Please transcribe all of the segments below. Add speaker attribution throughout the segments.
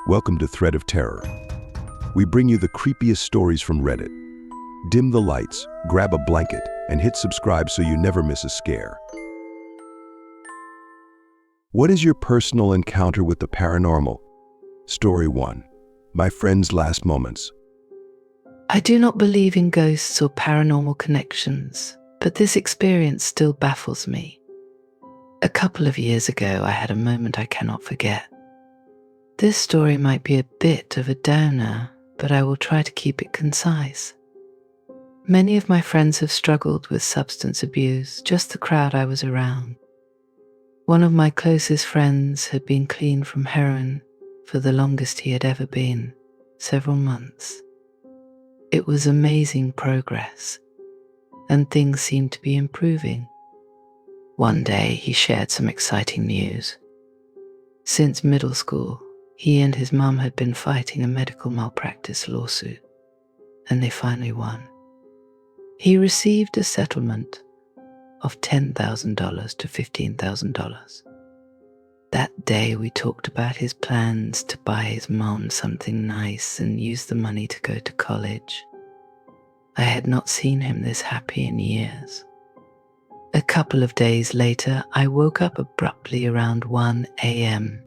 Speaker 1: Welcome to Thread of Terror. We bring you the creepiest stories from Reddit. Dim the lights, grab a blanket, and hit subscribe so you never miss a scare. What is your personal encounter with the paranormal? Story 1. My friend's last moments.
Speaker 2: I do not believe in ghosts or paranormal connections, but this experience still baffles me. A couple of years ago, I had a moment I cannot forget. This story might be a bit of a downer, but I will try to keep it concise. Many of my friends have struggled with substance abuse, just the crowd I was around. One of my closest friends had been clean from heroin for the longest he had ever been, several months. It was amazing progress, and things seemed to be improving. One day he shared some exciting news. Since middle school, he and his mum had been fighting a medical malpractice lawsuit, and they finally won. He received a settlement of $10,000 to $15,000. That day we talked about his plans to buy his mum something nice and use the money to go to college. I had not seen him this happy in years. A couple of days later, I woke up abruptly around 1 a.m.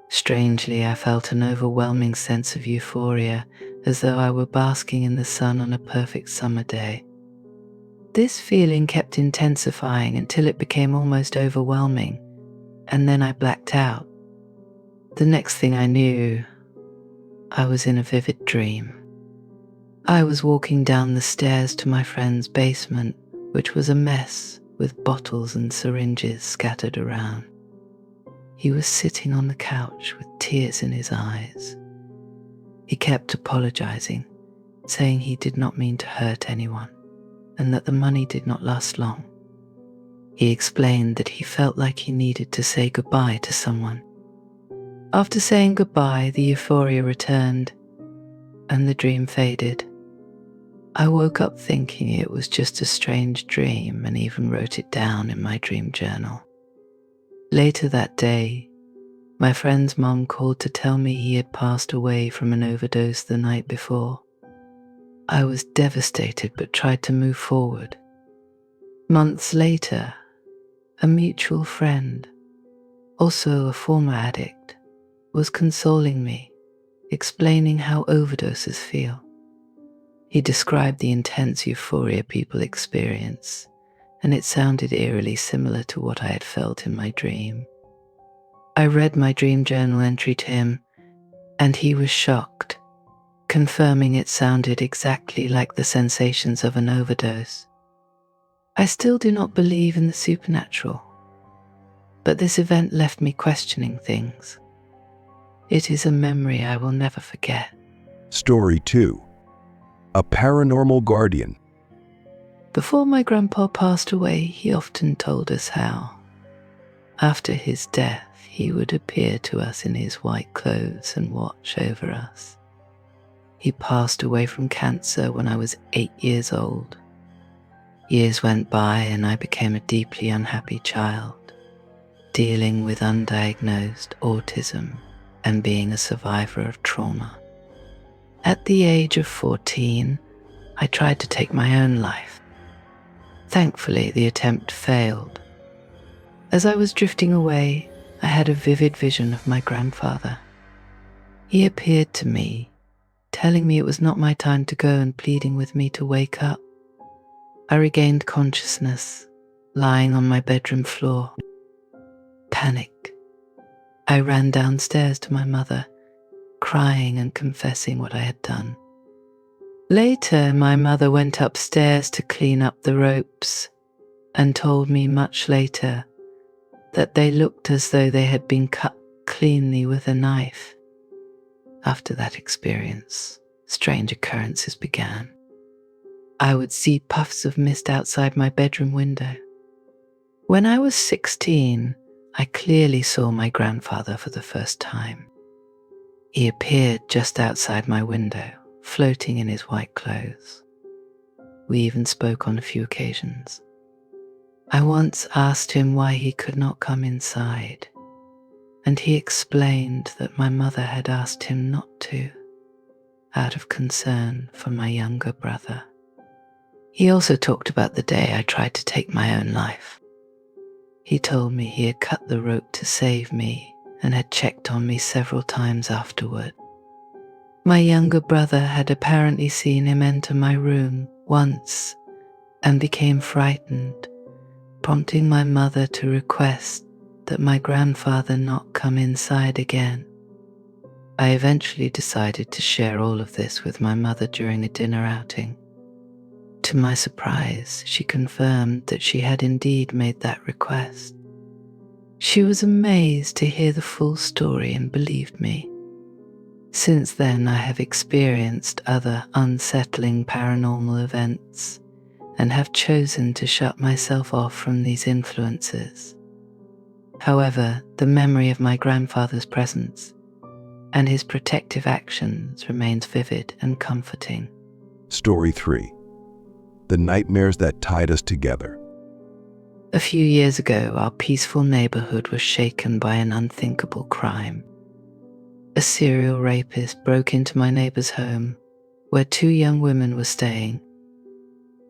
Speaker 2: Strangely, I felt an overwhelming sense of euphoria, as though I were basking in the sun on a perfect summer day. This feeling kept intensifying until it became almost overwhelming, and then I blacked out. The next thing I knew, I was in a vivid dream. I was walking down the stairs to my friend's basement, which was a mess with bottles and syringes scattered around. He was sitting on the couch with tears in his eyes. He kept apologizing, saying he did not mean to hurt anyone and that the money did not last long. He explained that he felt like he needed to say goodbye to someone. After saying goodbye, the euphoria returned and the dream faded. I woke up thinking it was just a strange dream and even wrote it down in my dream journal. Later that day, my friend's mum called to tell me he had passed away from an overdose the night before. I was devastated but tried to move forward. Months later, a mutual friend, also a former addict, was consoling me, explaining how overdoses feel. He described the intense euphoria people experience, and it sounded eerily similar to what I had felt in my dream. I read my dream journal entry to him, and he was shocked, confirming it sounded exactly like the sensations of an overdose. I still do not believe in the supernatural, but this event left me questioning things. It is a memory I will never forget.
Speaker 1: Story 2. A paranormal guardian.
Speaker 2: Before my grandpa passed away, he often told us how, after his death, he would appear to us in his white clothes and watch over us. He passed away from cancer when I was 8 years old. Years went by and I became a deeply unhappy child, dealing with undiagnosed autism and being a survivor of trauma. At the age of 14, I tried to take my own life. Thankfully, the attempt failed. As I was drifting away, I had a vivid vision of my grandfather. He appeared to me, telling me it was not my time to go and pleading with me to wake up. I regained consciousness, lying on my bedroom floor. Panic. I ran downstairs to my mother, crying and confessing what I had done. Later, my mother went upstairs to clean up the ropes and told me much later that they looked as though they had been cut cleanly with a knife. After that experience, strange occurrences began. I would see puffs of mist outside my bedroom window. When I was 16, I clearly saw my grandfather for the first time. He appeared just outside my window, floating in his white clothes. We even spoke on a few occasions. I once asked him why he could not come inside, and he explained that my mother had asked him not to, out of concern for my younger brother. He also talked about the day I tried to take my own life. He told me he had cut the rope to save me and had checked on me several times afterward. My younger brother had apparently seen him enter my room once and became frightened, prompting my mother to request that my grandfather not come inside again. I eventually decided to share all of this with my mother during a dinner outing. To my surprise, she confirmed that she had indeed made that request. She was amazed to hear the full story and believed me. Since then, I have experienced other unsettling paranormal events and have chosen to shut myself off from these influences. However, the memory of my grandfather's presence and his protective actions remains vivid and comforting.
Speaker 1: Story 3. The nightmares that tied us together.
Speaker 2: A few years ago, our peaceful neighborhood was shaken by an unthinkable crime. A serial rapist broke into my neighbor's home, where 2 young women were staying.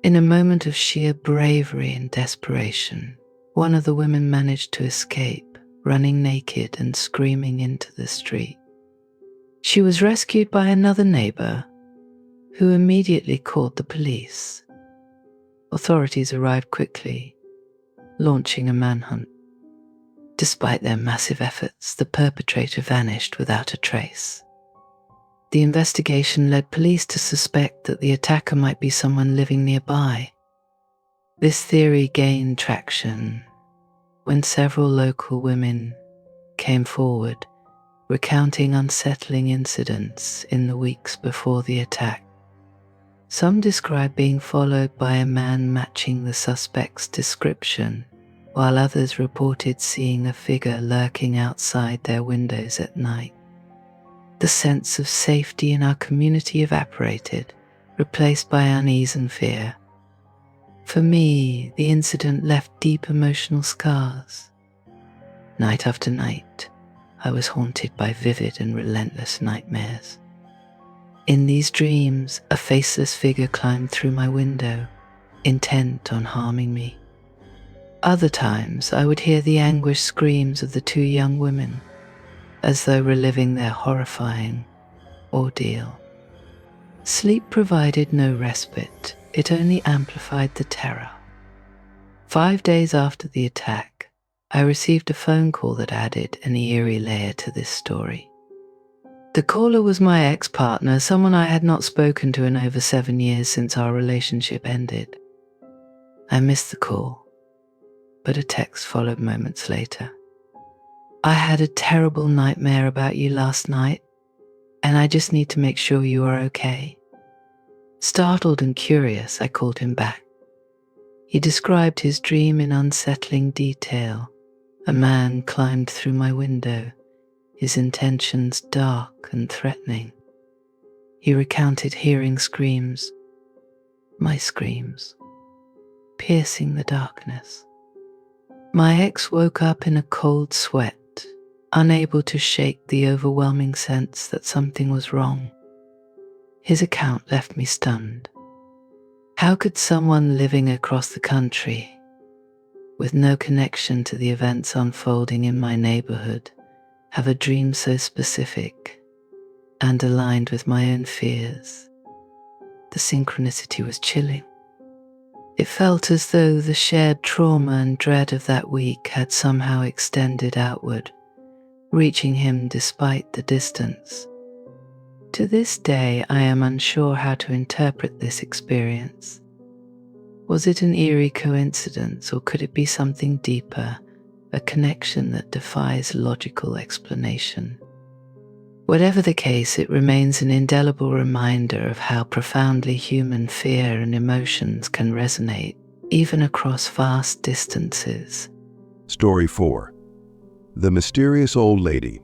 Speaker 2: In a moment of sheer bravery and desperation, one of the women managed to escape, running naked and screaming into the street. She was rescued by another neighbor, who immediately called the police. Authorities arrived quickly, launching a manhunt. Despite their massive efforts, the perpetrator vanished without a trace. The investigation led police to suspect that the attacker might be someone living nearby. This theory gained traction when several local women came forward, recounting unsettling incidents in the weeks before the attack. Some described being followed by a man matching the suspect's description, while others reported seeing a figure lurking outside their windows at night. The sense of safety in our community evaporated, replaced by unease and fear. For me, the incident left deep emotional scars. Night after night, I was haunted by vivid and relentless nightmares. In these dreams, a faceless figure climbed through my window, intent on harming me. Other times, I would hear the anguished screams of the 2 young women, as though reliving their horrifying ordeal. Sleep provided no respite, it only amplified the terror. 5 days after the attack, I received a phone call that added an eerie layer to this story. The caller was my ex-partner, someone I had not spoken to in over 7 years since our relationship ended. I missed the call, but a text followed moments later. I had a terrible nightmare about you last night, and I just need to make sure you are okay. Startled and curious, I called him back. He described his dream in unsettling detail. A man climbed through my window, his intentions dark and threatening. He recounted hearing screams, my screams, piercing the darkness. My ex woke up in a cold sweat, unable to shake the overwhelming sense that something was wrong. His account left me stunned. How could someone living across the country, with no connection to the events unfolding in my neighborhood, have a dream so specific and aligned with my own fears? The synchronicity was chilling. It felt as though the shared trauma and dread of that week had somehow extended outward, reaching him despite the distance. To this day, I am unsure how to interpret this experience. Was it an eerie coincidence, or could it be something deeper, a connection that defies logical explanation? Whatever the case, it remains an indelible reminder of how profoundly human fear and emotions can resonate, even across vast distances.
Speaker 1: Story 4. The mysterious old lady.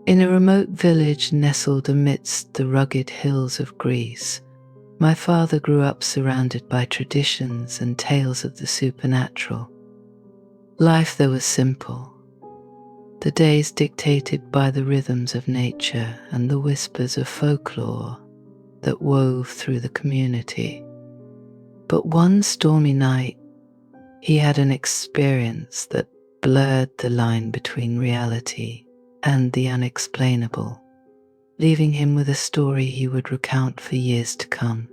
Speaker 2: In a remote village nestled amidst the rugged hills of Greece, my father grew up surrounded by traditions and tales of the supernatural. Life there was simple. the days dictated by the rhythms of nature and the whispers of folklore that wove through the community. But one stormy night, he had an experience that blurred the line between reality and the unexplainable, leaving him with a story he would recount for years to come.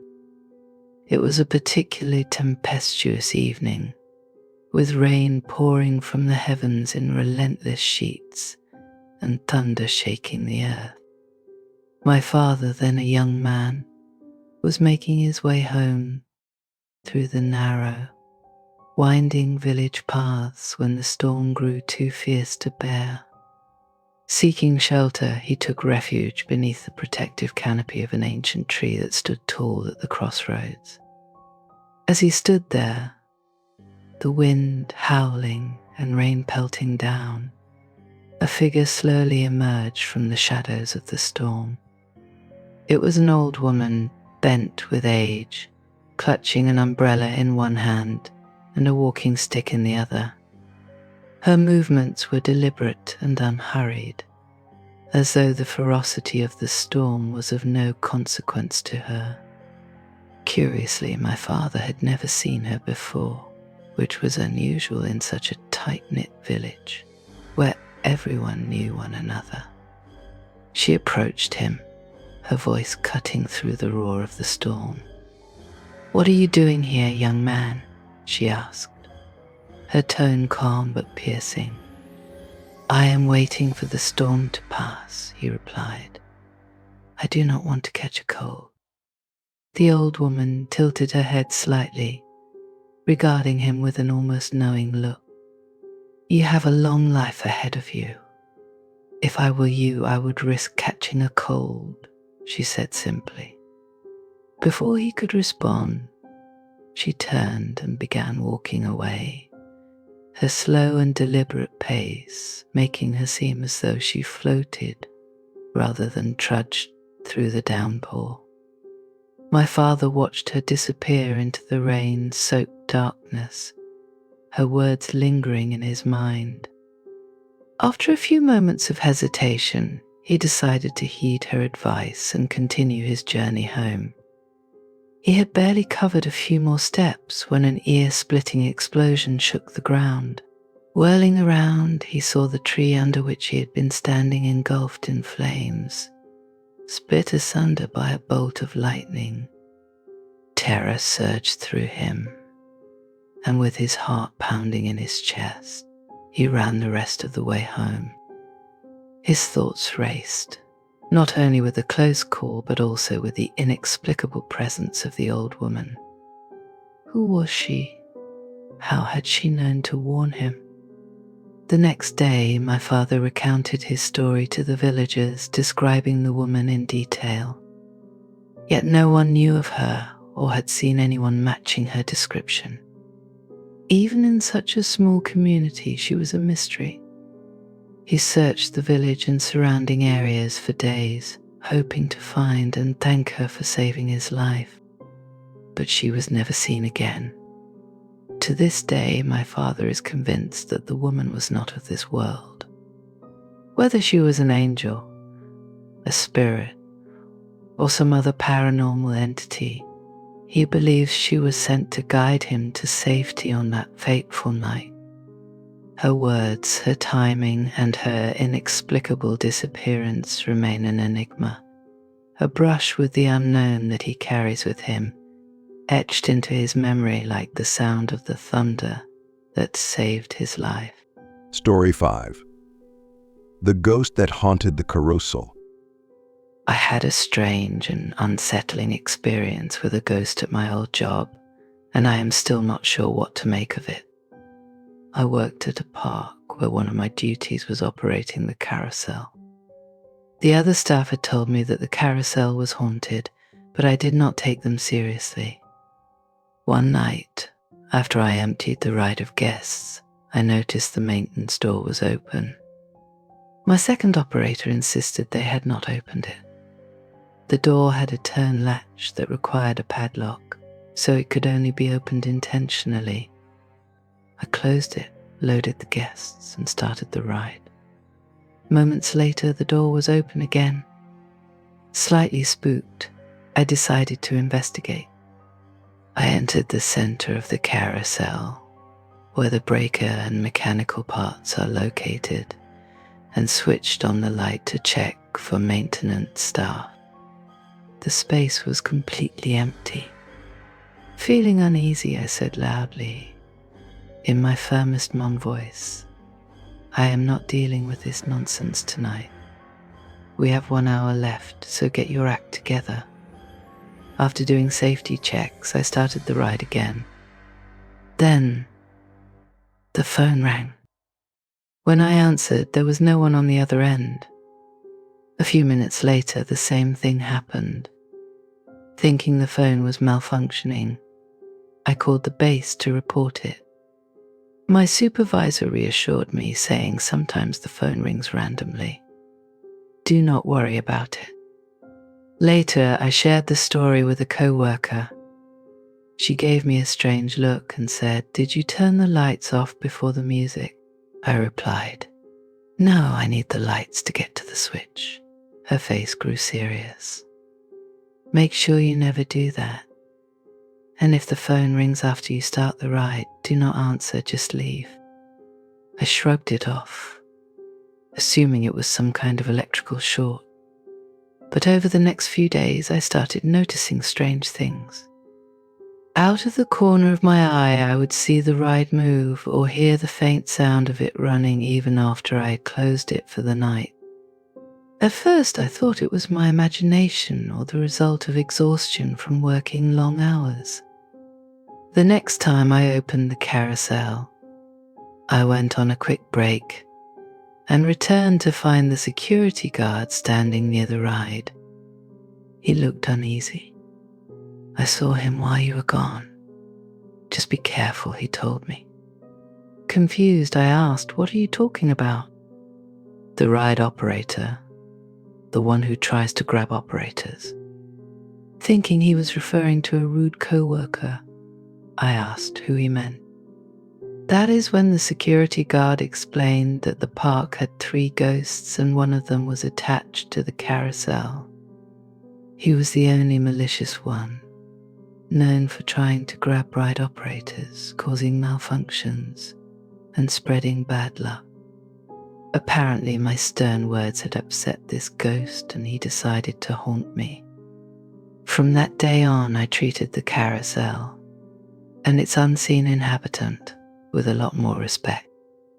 Speaker 2: It was a particularly tempestuous evening, with rain pouring from the heavens in relentless sheets and thunder shaking the earth. My father, then a young man, was making his way home through the narrow, winding village paths when the storm grew too fierce to bear. Seeking shelter, he took refuge beneath the protective canopy of an ancient tree that stood tall at the crossroads. As he stood there, the wind howling and rain pelting down, a figure slowly emerged from the shadows of the storm. It was an old woman, bent with age, clutching an umbrella in one hand and a walking stick in the other. Her movements were deliberate and unhurried, as though the ferocity of the storm was of no consequence to her. Curiously, my father had never seen her before, which was unusual in such a tight-knit village, where everyone knew one another. She approached him, her voice cutting through the roar of the storm. "What are you doing here, young man?" she asked, her tone calm but piercing. "I am waiting for the storm to pass," he replied. "I do not want to catch a cold." The old woman tilted her head slightly, regarding him with an almost knowing look. "You have a long life ahead of you. If I were you, I would risk catching a cold," she said simply. Before he could respond, she turned and began walking away, her slow and deliberate pace making her seem as though she floated rather than trudged through the downpour. My father watched her disappear into the rain-soaked darkness, her words lingering in his mind. After a few moments of hesitation, he decided to heed her advice and continue his journey home. He had barely covered a few more steps when an ear-splitting explosion shook the ground. Whirling around, he saw the tree under which he had been standing engulfed in flames, split asunder by a bolt of lightning. Terror surged through him, and with his heart pounding in his chest, he ran the rest of the way home. His thoughts raced, not only with the close call, but also with the inexplicable presence of the old woman. Who was she? How had she known to warn him? The next day, my father recounted his story to the villagers, describing the woman in detail. Yet no one knew of her or had seen anyone matching her description. Even in such a small community, she was a mystery. He searched the village and surrounding areas for days, hoping to find and thank her for saving his life. But she was never seen again. To this day, my father is convinced that the woman was not of this world. Whether she was an angel, a spirit, or some other paranormal entity, he believes she was sent to guide him to safety on that fateful night. Her words, her timing, and her inexplicable disappearance remain an enigma, a brush with the unknown that he carries with him, etched into his memory like the sound of the thunder that saved his life.
Speaker 1: Story 5. The Ghost That Haunted the Carousel.
Speaker 2: I had a strange and unsettling experience with a ghost at my old job, and I am still not sure what to make of it. I worked at a park where one of my duties was operating the carousel. The other staff had told me that the carousel was haunted, but I did not take them seriously. One night, after I emptied the ride of guests, I noticed the maintenance door was open. My second operator insisted they had not opened it. The door had a turn latch that required a padlock, so it could only be opened intentionally. I closed it, loaded the guests, and started the ride. Moments later, the door was open again. Slightly spooked, I decided to investigate. I entered the center of the carousel, where the breaker and mechanical parts are located, and switched on the light to check for maintenance staff. The space was completely empty. Feeling uneasy, I said loudly, in my firmest mom voice, "I am not dealing with this nonsense tonight. We have 1 hour left, so get your act together." After doing safety checks, I started the ride again. Then, the phone rang. When I answered, there was no one on the other end. A few minutes later, the same thing happened. Thinking the phone was malfunctioning, I called the base to report it. My supervisor reassured me, saying sometimes the phone rings randomly. Do not worry about it. Later, I shared the story with a coworker. She gave me a strange look and said, "Did you turn the lights off before the music?" I replied, "No, I need the lights to get to the switch." Her face grew serious. "Make sure you never do that. And if the phone rings after you start the ride, do not answer, just leave." I shrugged it off, assuming it was some kind of electrical short. But over the next few days, I started noticing strange things. Out of the corner of my eye, I would see the ride move or hear the faint sound of it running even after I had closed it for the night. At first, I thought it was my imagination or the result of exhaustion from working long hours. The next time I opened the carousel, I went on a quick break and returned to find the security guard standing near the ride. He looked uneasy. "I saw him while you were gone. Just be careful," he told me. Confused, I asked, "What are you talking about?" "The ride operator, the one who tries to grab operators." Thinking he was referring to a rude coworker, I asked who he meant. That is when the security guard explained that the park had 3 ghosts and one of them was attached to the carousel. He was the only malicious one, known for trying to grab ride operators, causing malfunctions, and spreading bad luck. Apparently, my stern words had upset this ghost and he decided to haunt me. From that day on, I treated the carousel and its unseen inhabitant with a lot more respect.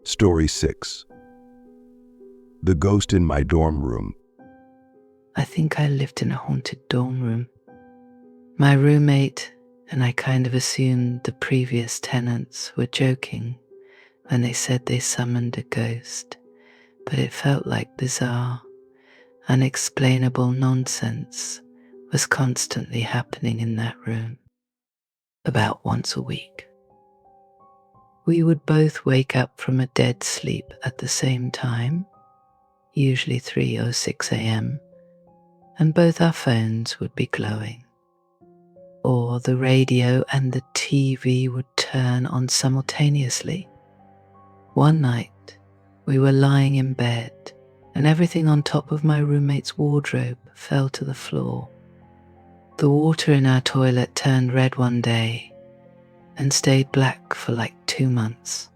Speaker 1: Story 6. The Ghost in My Dorm Room.
Speaker 2: I think I lived in a haunted dorm room. My roommate and I kind of assumed the previous tenants were joking when they said they summoned a ghost, but it felt like bizarre, unexplainable nonsense was constantly happening in that room, about once a week. We would both wake up from a dead sleep at the same time, usually 3 or 6 a.m., and both our phones would be glowing. Or the radio and the TV would turn on simultaneously. One night, we were lying in bed, and everything on top of my roommate's wardrobe fell to the floor. The water in our toilet turned red one day and stayed black for like 2 months.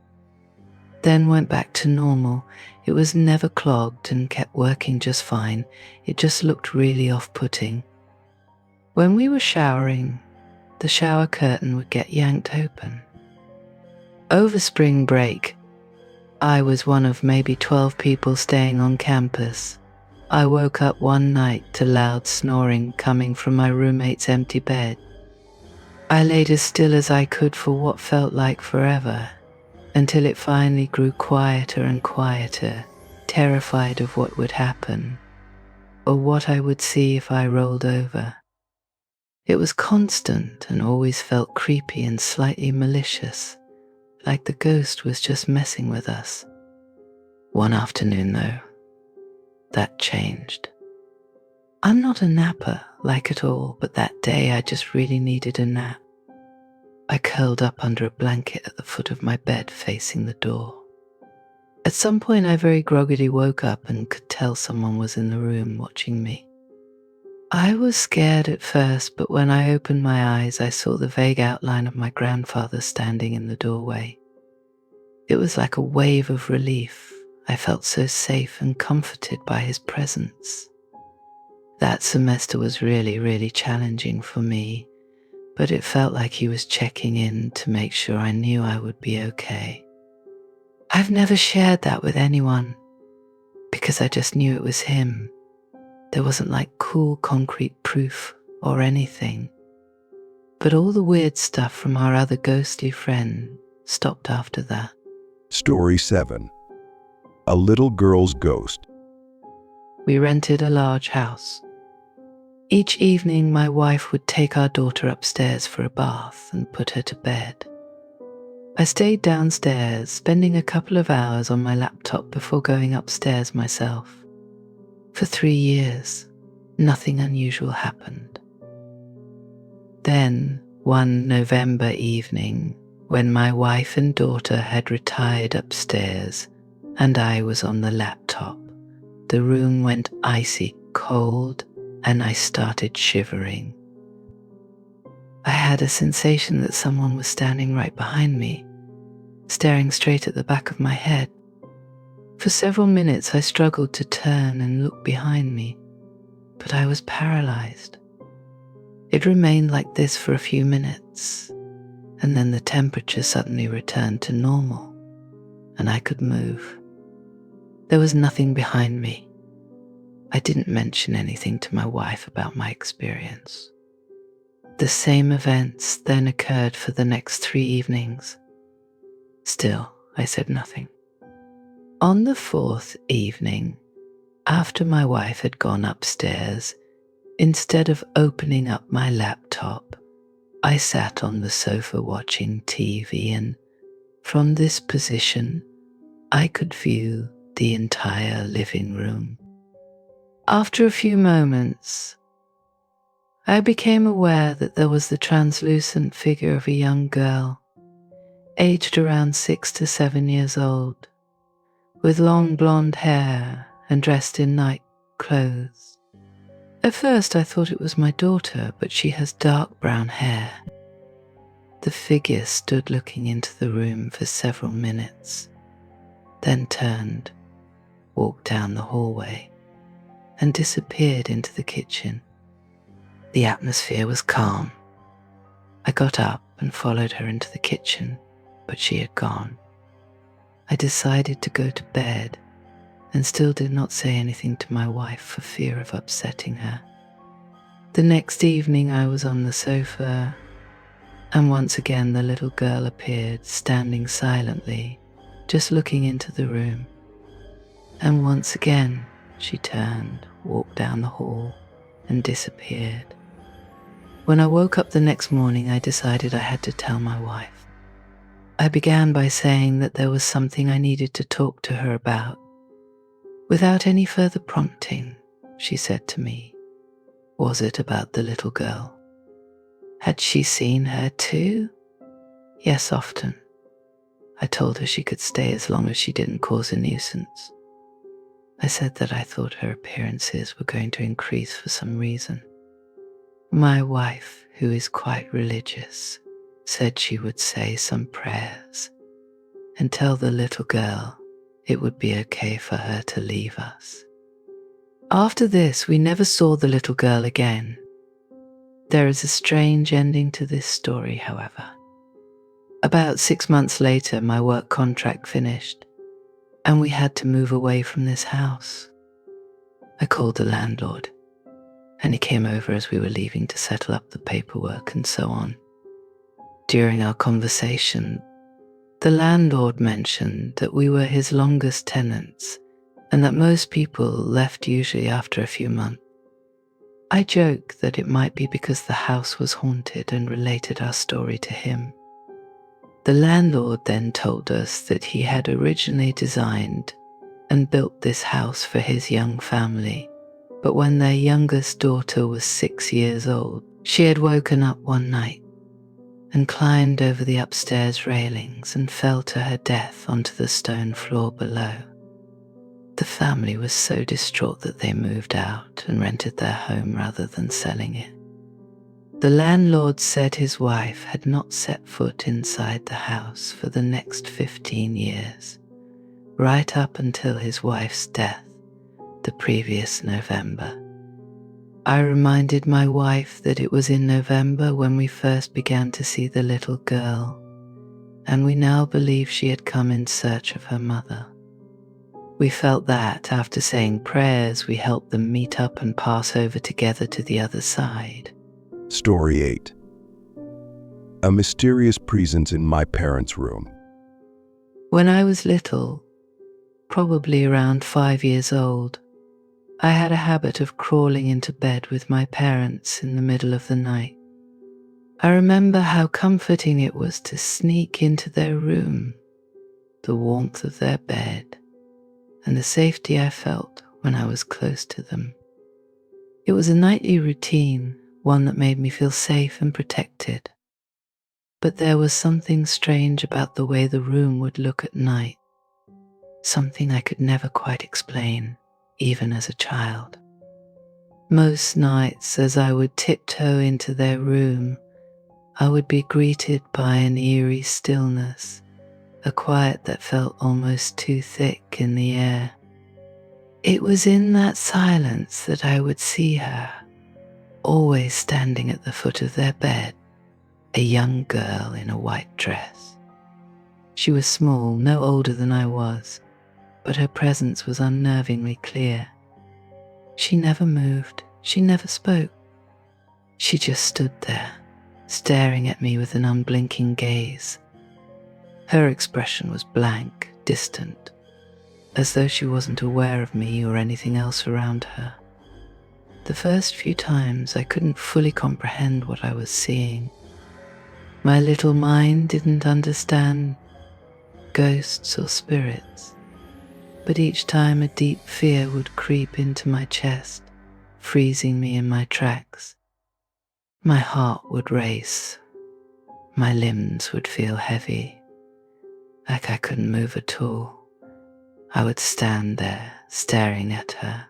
Speaker 2: Then went back to normal. It was never clogged and kept working just fine. It just looked really off-putting. When we were showering, the shower curtain would get yanked open. Over spring break, I was one of maybe 12 people staying on campus. I woke up one night to loud snoring coming from my roommate's empty bed. I laid as still as I could for what felt like forever, until it finally grew quieter and quieter, terrified of what would happen, or what I would see if I rolled over. It was constant and always felt creepy and slightly malicious, like the ghost was just messing with us. One afternoon, though, that changed. I'm not a napper, like at all, but that day I just really needed a nap. I curled up under a blanket at the foot of my bed facing the door. At some point, I very groggily woke up and could tell someone was in the room watching me. I was scared at first, but when I opened my eyes, I saw the vague outline of my grandfather standing in the doorway. It was like a wave of relief. I felt so safe and comforted by his presence. That semester was really challenging for me, but it felt like he was checking in to make sure I knew I would be okay. I've never shared that with anyone because I just knew it was him. There wasn't like cool concrete proof or anything. But all the weird stuff from our other ghostly friend stopped after that.
Speaker 1: Story 7. A Little Girl's Ghost.
Speaker 2: We rented a large house. Each evening, my wife would take our daughter upstairs for a bath and put her to bed. I stayed downstairs, spending a couple of hours on my laptop before going upstairs myself. For 3 years, nothing unusual happened. Then, one November evening, when my wife and daughter had retired upstairs and I was on the laptop, the room went icy cold and I started shivering. I had a sensation that someone was standing right behind me, staring straight at the back of my head. For several minutes I struggled to turn and look behind me, but I was paralyzed. It remained like this for a few minutes, and then the temperature suddenly returned to normal, and I could move. There was nothing behind me. I didn't mention anything to my wife about my experience. The same events then occurred for the next 3 evenings. Still, I said nothing. On the 4th evening, after my wife had gone upstairs, instead of opening up my laptop, I sat on the sofa watching TV, and from this position, I could view the entire living room. After a few moments, I became aware that there was the translucent figure of a young girl, aged around 6 to 7 years old, with long blonde hair and dressed in night clothes. At first I thought it was my daughter, but she has dark brown hair. The figure stood looking into the room for several minutes, then turned, walked down the hallway, and disappeared into the kitchen. The atmosphere was calm. I got up and followed her into the kitchen, but she had gone. I decided to go to bed and still did not say anything to my wife for fear of upsetting her. The next evening I was on the sofa, and once again the little girl appeared, standing silently, just looking into the room. And once again she turned, walked down the hall, and disappeared. When I woke up the next morning, I decided I had to tell my wife. I began by saying that there was something I needed to talk to her about. Without any further prompting, she said to me, "Was it about the little girl? Had she seen her too?" "Yes, often." I told her she could stay as long as she didn't cause a nuisance. I said that I thought her appearances were going to increase for some reason. My wife, who is quite religious, said she would say some prayers and tell the little girl it would be okay for her to leave us. After this, we never saw the little girl again. There is a strange ending to this story, however. About 6 months later, my work contract finished, and we had to move away from this house. I called the landlord, and he came over as we were leaving to settle up the paperwork and so on. During our conversation, the landlord mentioned that we were his longest tenants and that most people left usually after a few months. I joked that it might be because the house was haunted and related our story to him. The landlord then told us that he had originally designed and built this house for his young family, but when their youngest daughter was 6 years old, she had woken up one night and climbed over the upstairs railings and fell to her death onto the stone floor below. The family was so distraught that they moved out and rented their home rather than selling it. The landlord said his wife had not set foot inside the house for the next 15 years, right up until his wife's death the previous November. I reminded my wife that it was in November when we first began to see the little girl, and we now believe she had come in search of her mother. We felt that, after saying prayers, we helped them meet up and pass over together to the other side.
Speaker 1: Story 8. A mysterious presence in my parents' room.
Speaker 2: When I was little, probably around 5 years old, I had a habit of crawling into bed with my parents in the middle of the night. I remember how comforting it was to sneak into their room, the warmth of their bed, and the safety I felt when I was close to them. It was a nightly routine, one that made me feel safe and protected. But there was something strange about the way the room would look at night, something I could never quite explain, even as a child. Most nights, as I would tiptoe into their room, I would be greeted by an eerie stillness, a quiet that felt almost too thick in the air. It was in that silence that I would see her, always standing at the foot of their bed, a young girl in a white dress. She was small, no older than I was, but her presence was unnervingly clear. She never moved, she never spoke. She just stood there, staring at me with an unblinking gaze. Her expression was blank, distant, as though she wasn't aware of me or anything else around her. The first few times I couldn't fully comprehend what I was seeing. My little mind didn't understand ghosts or spirits, but each time a deep fear would creep into my chest, freezing me in my tracks. My heart would race, my limbs would feel heavy, like I couldn't move at all. I would stand there, staring at her,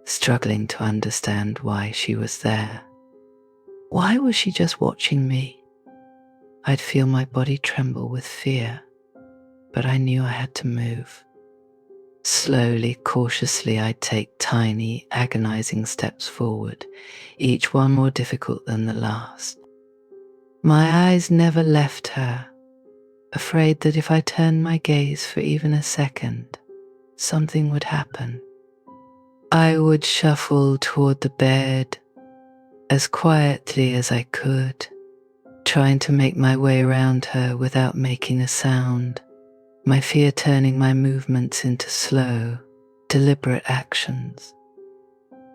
Speaker 2: struggling to understand why she was there. Why was she just watching me? I'd feel my body tremble with fear, but I knew I had to move. Slowly, cautiously, I'd take tiny, agonizing steps forward, each one more difficult than the last. My eyes never left her, afraid that if I turned my gaze for even a second, something would happen. I would shuffle toward the bed as quietly as I could, trying to make my way around her without making a sound, my fear turning my movements into slow, deliberate actions.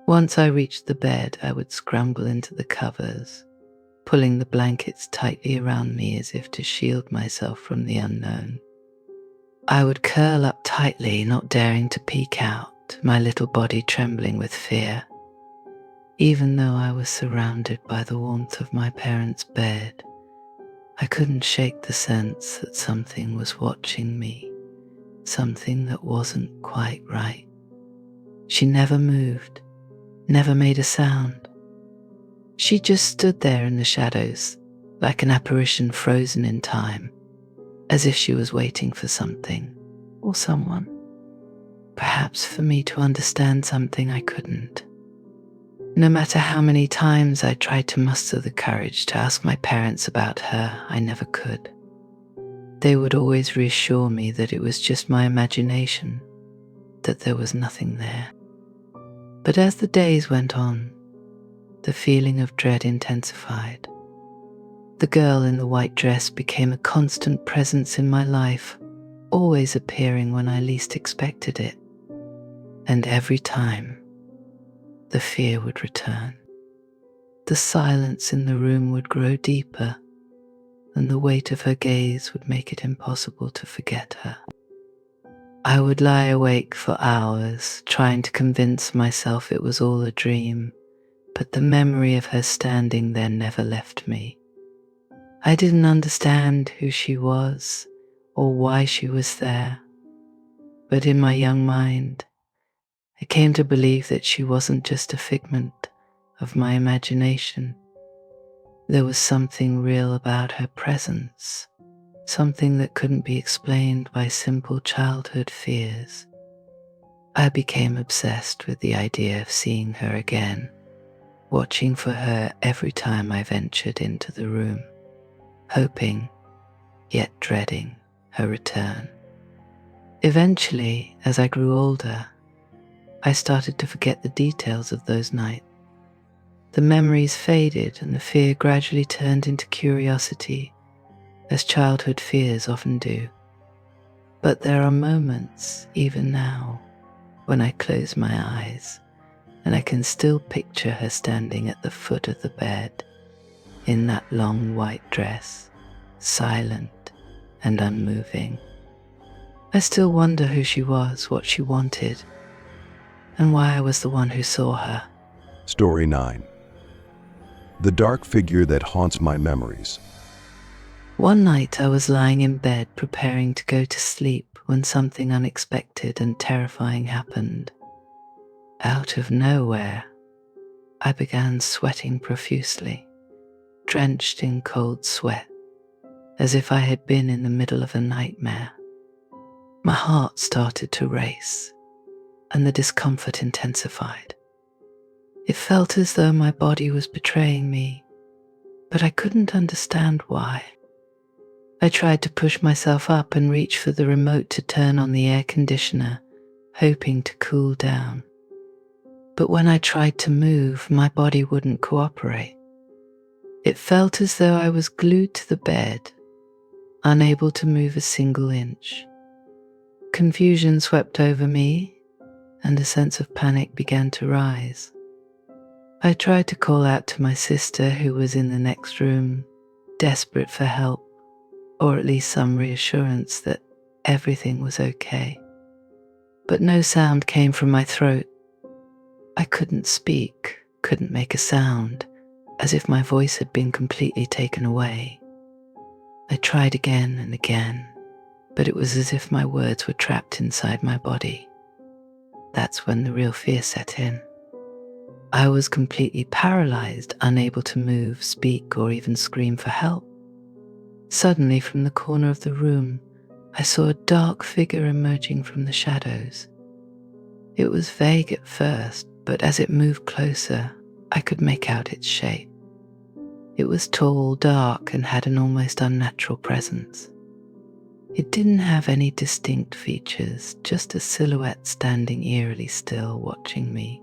Speaker 2: Once I reached the bed, I would scramble into the covers, pulling the blankets tightly around me as if to shield myself from the unknown. I would curl up tightly, not daring to peek out, my little body trembling with fear. Even though I was surrounded by the warmth of my parents' bed, I couldn't shake the sense that something was watching me, something that wasn't quite right. She never moved, never made a sound. She just stood there in the shadows, like an apparition frozen in time, as if she was waiting for something or someone. Perhaps for me to understand something I couldn't. No matter how many times I tried to muster the courage to ask my parents about her, I never could. They would always reassure me that it was just my imagination, that there was nothing there. But as the days went on, the feeling of dread intensified. The girl in the white dress became a constant presence in my life, always appearing when I least expected it. And every time, the fear would return. The silence in the room would grow deeper, and the weight of her gaze would make it impossible to forget her. I would lie awake for hours, trying to convince myself it was all a dream, but the memory of her standing there never left me. I didn't understand who she was or why she was there, but in my young mind, I came to believe that she wasn't just a figment of my imagination. There was something real about her presence, something that couldn't be explained by simple childhood fears. I became obsessed with the idea of seeing her again, watching for her every time I ventured into the room, hoping, yet dreading, her return. Eventually, as I grew older, I started to forget the details of those nights. The memories faded and the fear gradually turned into curiosity, as childhood fears often do. But there are moments, even now, when I close my eyes and I can still picture her standing at the foot of the bed in that long white dress, silent and unmoving. I still wonder who she was, what she wanted, and why I was the one who saw her.
Speaker 1: Story 9. The dark figure that haunts my memories.
Speaker 2: One night I was lying in bed preparing to go to sleep when something unexpected and terrifying happened. Out of nowhere, I began sweating profusely, drenched in cold sweat, as if I had been in the middle of a nightmare. My heart started to race, and the discomfort intensified. It felt as though my body was betraying me, but I couldn't understand why. I tried to push myself up and reach for the remote to turn on the air conditioner, hoping to cool down. But when I tried to move, my body wouldn't cooperate. It felt as though I was glued to the bed, unable to move a single inch. Confusion swept over me, and a sense of panic began to rise. I tried to call out to my sister, who was in the next room, desperate for help, or at least some reassurance that everything was okay. But no sound came from my throat. I couldn't speak, couldn't make a sound, as if my voice had been completely taken away. I tried again and again, but it was as if my words were trapped inside my body. That's when the real fear set in. I was completely paralyzed, unable to move, speak, or even scream for help. Suddenly, from the corner of the room, I saw a dark figure emerging from the shadows. It was vague at first, but as it moved closer, I could make out its shape. It was tall, dark, and had an almost unnatural presence. It didn't have any distinct features, just a silhouette standing eerily still, watching me.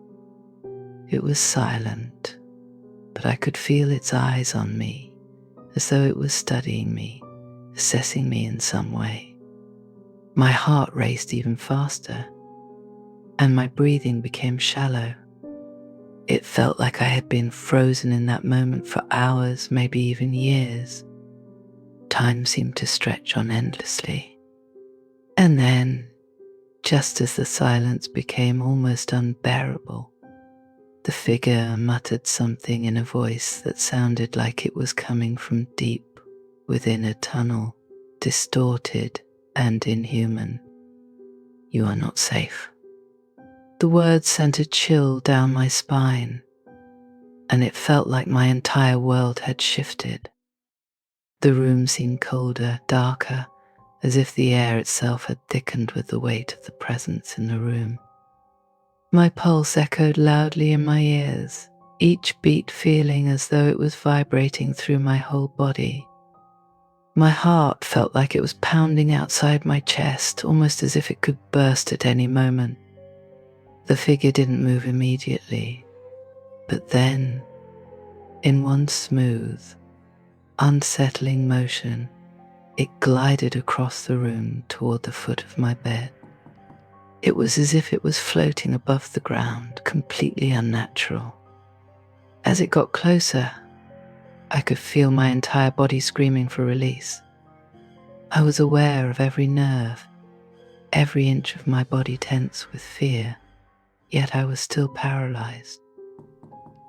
Speaker 2: It was silent, but I could feel its eyes on me, as though it was studying me, assessing me in some way. My heart raced even faster, and my breathing became shallow. It felt like I had been frozen in that moment for hours, maybe even years. Time seemed to stretch on endlessly. And then, just as the silence became almost unbearable, the figure muttered something in a voice that sounded like it was coming from deep within a tunnel, distorted and inhuman. "You are not safe." The words sent a chill down my spine, and it felt like my entire world had shifted. The room seemed colder, darker, as if the air itself had thickened with the weight of the presence in the room. My pulse echoed loudly in my ears, each beat feeling as though it was vibrating through my whole body. My heart felt like it was pounding outside my chest, almost as if it could burst at any moment. The figure didn't move immediately, but then, in one smooth, unsettling motion, it glided across the room toward the foot of my bed. It was as if it was floating above the ground, completely unnatural. As it got closer, I could feel my entire body screaming for release. I was aware of every nerve, every inch of my body tense with fear, yet I was still paralyzed.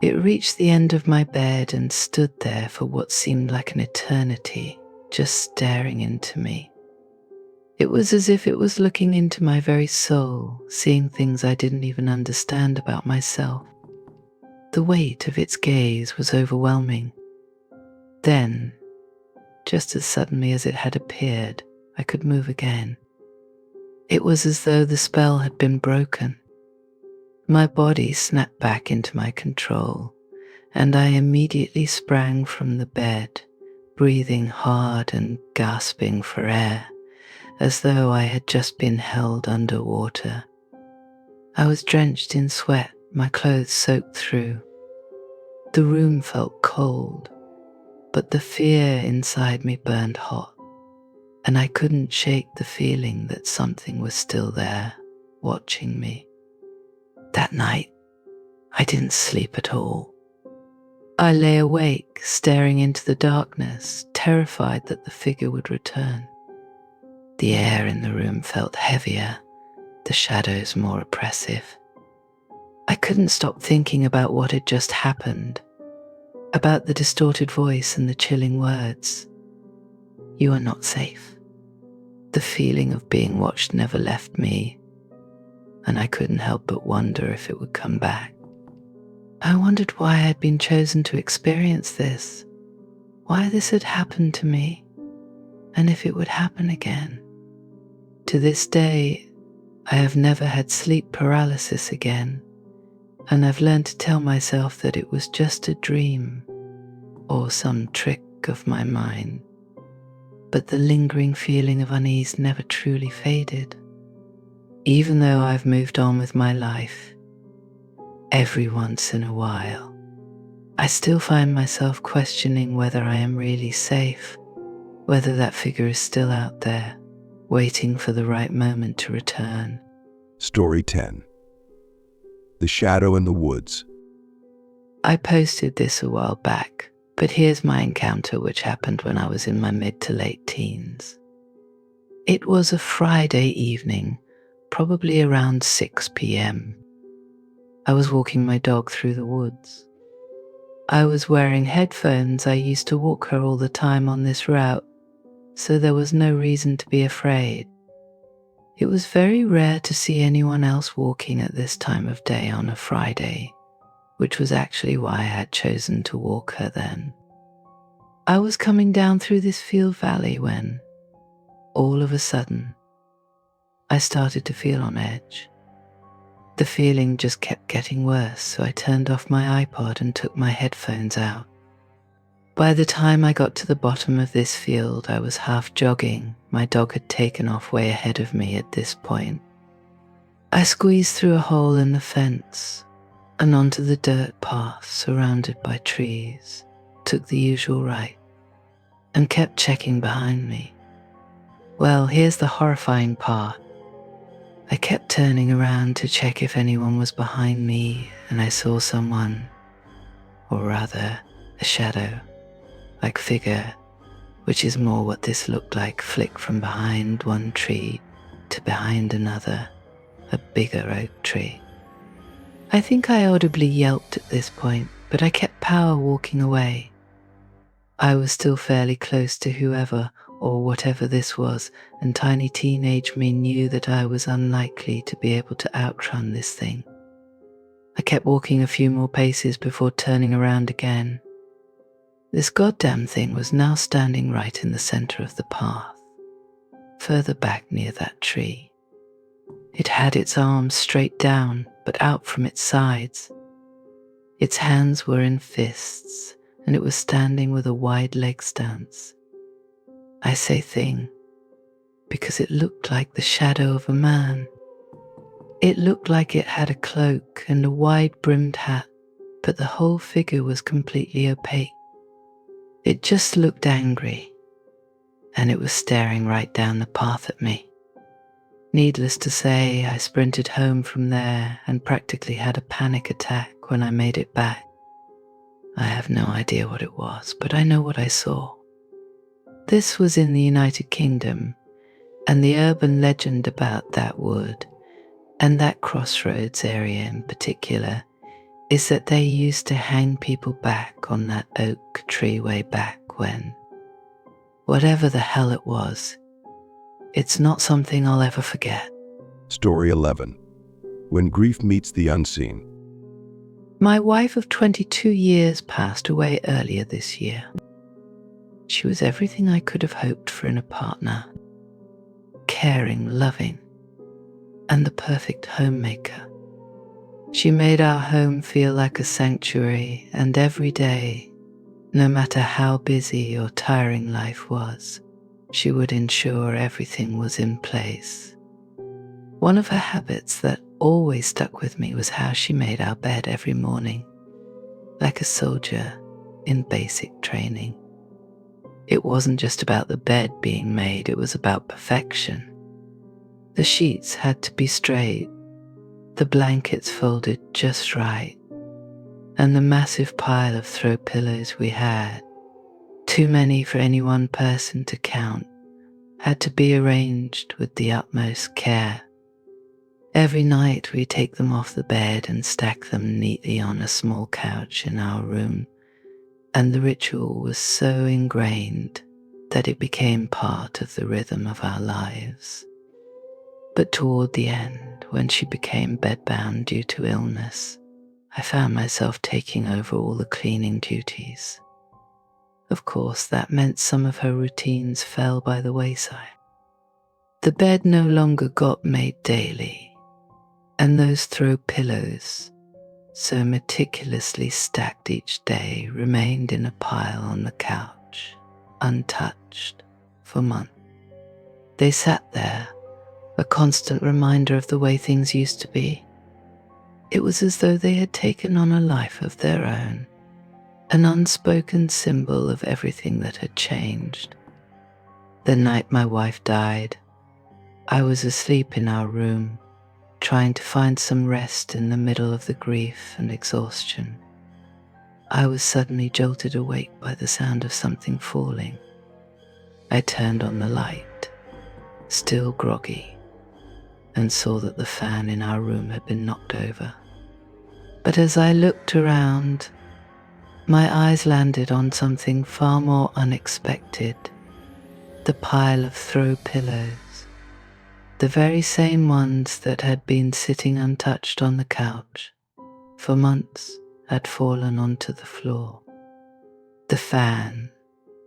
Speaker 2: It reached the end of my bed and stood there for what seemed like an eternity, just staring into me. It was as if it was looking into my very soul, seeing things I didn't even understand about myself. The weight of its gaze was overwhelming. Then, just as suddenly as it had appeared, I could move again. It was as though the spell had been broken. My body snapped back into my control, and I immediately sprang from the bed, breathing hard and gasping for air, as though I had just been held underwater. I was drenched in sweat, my clothes soaked through. The room felt cold, but the fear inside me burned hot, and I couldn't shake the feeling that something was still there, watching me. That night, I didn't sleep at all. I lay awake, staring into the darkness, terrified that the figure would return. The air in the room felt heavier, the shadows more oppressive. I couldn't stop thinking about what had just happened, about the distorted voice and the chilling words. You are not safe. The feeling of being watched never left me, and I couldn't help but wonder if it would come back. I wondered why I had been chosen to experience this, why this had happened to me, and if it would happen again. To this day, I have never had sleep paralysis again, and I've learned to tell myself that it was just a dream or some trick of my mind. But the lingering feeling of unease never truly faded. Even though I've moved on with my life, every once in a while, I still find myself questioning whether I am really safe, whether that figure is still out there, waiting for the right moment to return.
Speaker 1: Story 10. The Shadow in the Woods.
Speaker 2: I posted this a while back, but here's my encounter, which happened when I was in my mid to late teens. It was a Friday evening, probably around 6 p.m. I was walking my dog through the woods. I was wearing headphones. I used to walk her all the time on this route, so there was no reason to be afraid. It was very rare to see anyone else walking at this time of day on a Friday, which was actually why I had chosen to walk her then. I was coming down through this field valley when, all of a sudden, I started to feel on edge. The feeling just kept getting worse, so I turned off my iPod and took my headphones out. By the time I got to the bottom of this field, I was half jogging. My dog had taken off way ahead of me at this point. I squeezed through a hole in the fence and onto the dirt path surrounded by trees, took the usual right, and kept checking behind me. Well, here's the horrifying part. I kept turning around to check if anyone was behind me, and I saw someone, or rather, a shadow-like figure, which is more what this looked like, flick from behind one tree to behind another, a bigger oak tree. I think I audibly yelped at this point, but I kept power walking away. I was still fairly close to whoever or whatever this was, and tiny teenage me knew that I was unlikely to be able to outrun this thing. I kept walking a few more paces before turning around again. This goddamn thing was now standing right in the center of the path, further back near that tree. It had its arms straight down, but out from its sides. Its hands were in fists, and it was standing with a wide leg stance. I say thing, because it looked like the shadow of a man. It looked like it had a cloak and a wide-brimmed hat, but the whole figure was completely opaque. It just looked angry, and it was staring right down the path at me. Needless to say, I sprinted home from there and practically had a panic attack when I made it back. I have no idea what it was, but I know what I saw. This was in the United Kingdom, and the urban legend about that wood, and that crossroads area in particular, is that they used to hang people back on that oak tree way back when, whatever the hell it was, it's not something I'll ever forget.
Speaker 1: Story 11. When grief meets the unseen.
Speaker 2: My wife of 22 years passed away earlier this year. She was everything I could have hoped for in a partner. Caring, loving, and the perfect homemaker. She made our home feel like a sanctuary, and every day, no matter how busy or tiring life was, she would ensure everything was in place. One of her habits that always stuck with me was how she made our bed every morning, like a soldier in basic training. It wasn't just about the bed being made, it was about perfection. The sheets had to be straight, the blankets folded just right, and the massive pile of throw pillows we had, too many for any one person to count, had to be arranged with the utmost care. Every night we take them off the bed and stack them neatly on a small couch in our room, and the ritual was so ingrained that it became part of the rhythm of our lives. But toward the end, when she became bedbound due to illness, I found myself taking over all the cleaning duties. Of course, that meant some of her routines fell by the wayside. The bed no longer got made daily, and those throw pillows, so meticulously stacked each day, remained in a pile on the couch, untouched, for months. They sat there, a constant reminder of the way things used to be. It was as though they had taken on a life of their own, an unspoken symbol of everything that had changed. The night my wife died, I was asleep in our room, trying to find some rest in the middle of the grief and exhaustion. I was suddenly jolted awake by the sound of something falling. I turned on the light, still groggy, and saw that the fan in our room had been knocked over. But as I looked around, my eyes landed on something far more unexpected, the pile of throw pillows. The very same ones that had been sitting untouched on the couch for months had fallen onto the floor. The fan,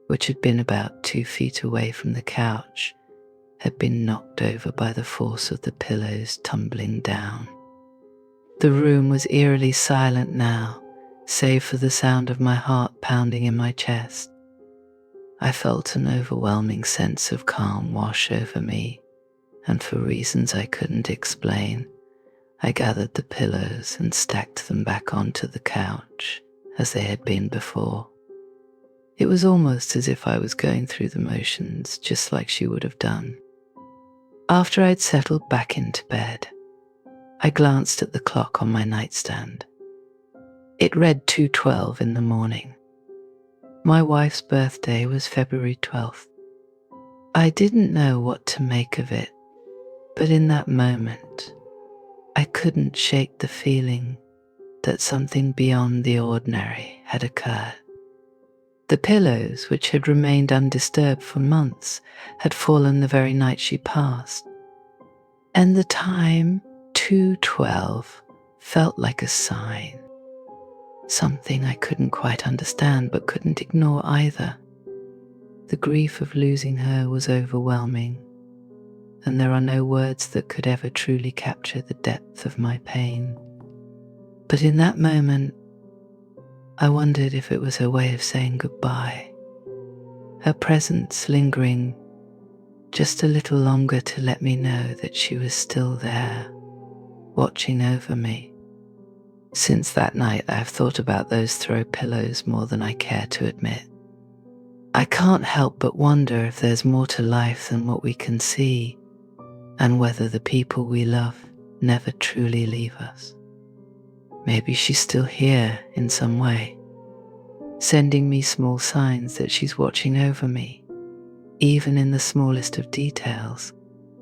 Speaker 2: which had been about 2 feet away from the couch, had been knocked over by the force of the pillows tumbling down. The room was eerily silent now, save for the sound of my heart pounding in my chest. I felt an overwhelming sense of calm wash over me, and for reasons I couldn't explain, I gathered the pillows and stacked them back onto the couch as they had been before. It was almost as if I was going through the motions, just like she would have done. After I'd settled back into bed, I glanced at the clock on my nightstand. It read 2:12 in the morning. My wife's birthday was February 12th. I didn't know what to make of it, but in that moment, I couldn't shake the feeling that something beyond the ordinary had occurred. The pillows, which had remained undisturbed for months, had fallen the very night she passed. And the time, 2:12, felt like a sign. Something I couldn't quite understand but couldn't ignore either. The grief of losing her was overwhelming, and there are no words that could ever truly capture the depth of my pain. But in that moment, I wondered if it was her way of saying goodbye, her presence lingering just a little longer to let me know that she was still there, watching over me. Since that night, I have thought about those throw pillows more than I care to admit. I can't help but wonder if there's more to life than what we can see, and whether the people we love never truly leave us. Maybe she's still here in some way, sending me small signs that she's watching over me, even in the smallest of details.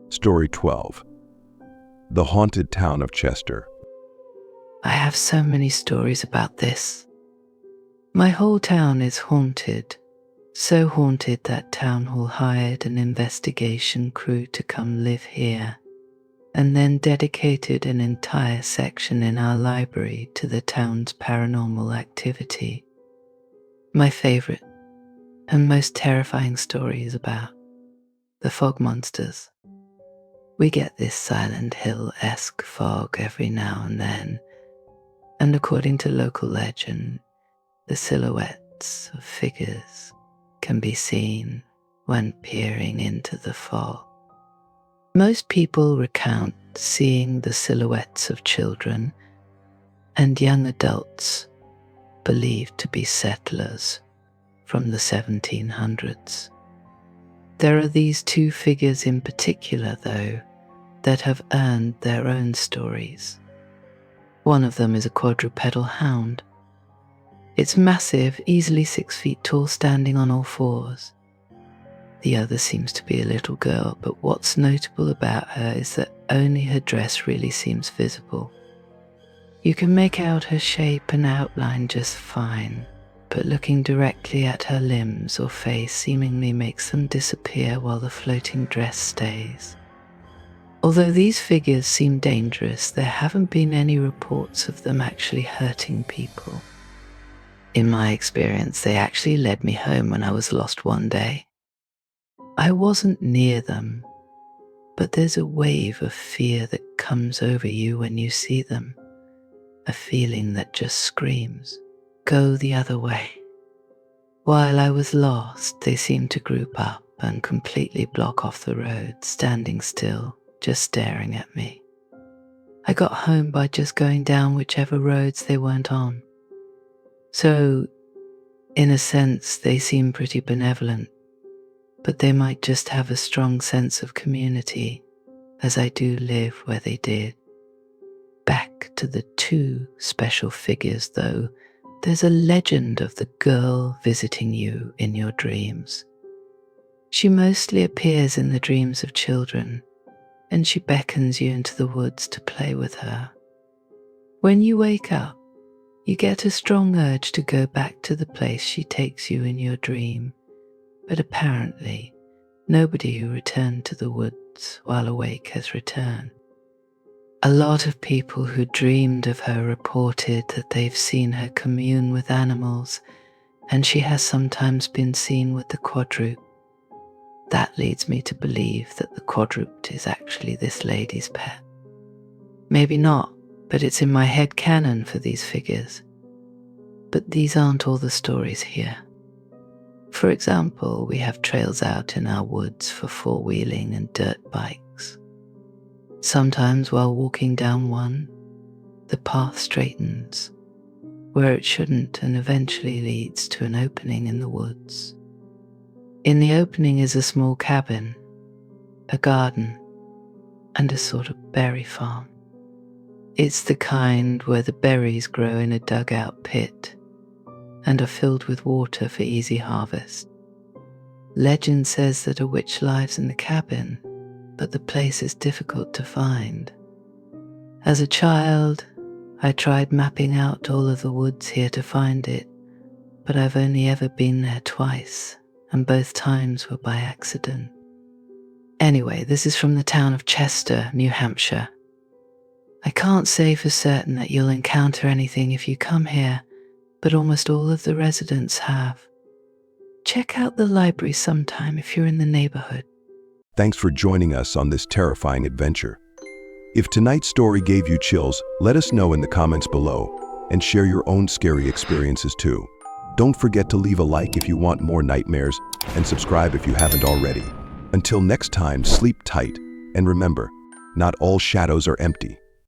Speaker 1: Story 12. The Haunted Town of Chester.
Speaker 2: I have so many stories about this. My whole town is haunted, so haunted that town hall hired an investigation crew to come live here, and then dedicated an entire section in our library to the town's paranormal activity. My favorite and most terrifying story is about the fog monsters. We get this Silent Hill-esque fog every now and then, and according to local legend, the silhouettes of figures can be seen when peering into the fog. Most people recount seeing the silhouettes of children and young adults believed to be settlers from the 1700s. There are these two figures in particular, though, that have earned their own stories. One of them is a quadrupedal hound. It's massive, easily 6 feet tall, standing on all fours. The other seems to be a little girl, but what's notable about her is that only her dress really seems visible. You can make out her shape and outline just fine, but looking directly at her limbs or face seemingly makes them disappear while the floating dress stays. Although these figures seem dangerous, there haven't been any reports of them actually hurting people. In my experience, they actually led me home when I was lost one day. I wasn't near them, but there's a wave of fear that comes over you when you see them, a feeling that just screams, "Go the other way." While I was lost, they seemed to group up and completely block off the road, standing still, just staring at me. I got home by just going down whichever roads they weren't on. So, in a sense, they seem pretty benevolent, but they might just have a strong sense of community, as I do live where they did. Back to the two special figures, though, there's a legend of the girl visiting you in your dreams. She mostly appears in the dreams of children, and she beckons you into the woods to play with her. When you wake up, you get a strong urge to go back to the place she takes you in your dream, but apparently nobody who returned to the woods while awake has returned. A lot of people who dreamed of her reported that they've seen her commune with animals, and she has sometimes been seen with the quadruped. That leads me to believe that the quadruped is actually this lady's pet. Maybe not, but it's in my head canon for these figures. But these aren't all the stories here. For example, we have trails out in our woods for four-wheeling and dirt bikes. Sometimes while walking down one, the path straightens where it shouldn't and eventually leads to an opening in the woods. In the opening is a small cabin, a garden, and a sort of berry farm. It's the kind where the berries grow in a dugout pit and are filled with water for easy harvest. Legend says that a witch lives in the cabin, but the place is difficult to find. As a child, I tried mapping out all of the woods here to find it, but I've only ever been there twice, and both times were by accident. Anyway, this is from the town of Chester, New Hampshire. I can't say for certain that you'll encounter anything if you come here, but almost all of the residents have. Check out the library sometime if you're in the neighborhood.
Speaker 1: Thanks for joining us on this terrifying adventure. If tonight's story gave you chills, let us know in the comments below and share your own scary experiences too. Don't forget to leave a like if you want more nightmares and subscribe if you haven't already. Until next time, sleep tight and remember, not all shadows are empty.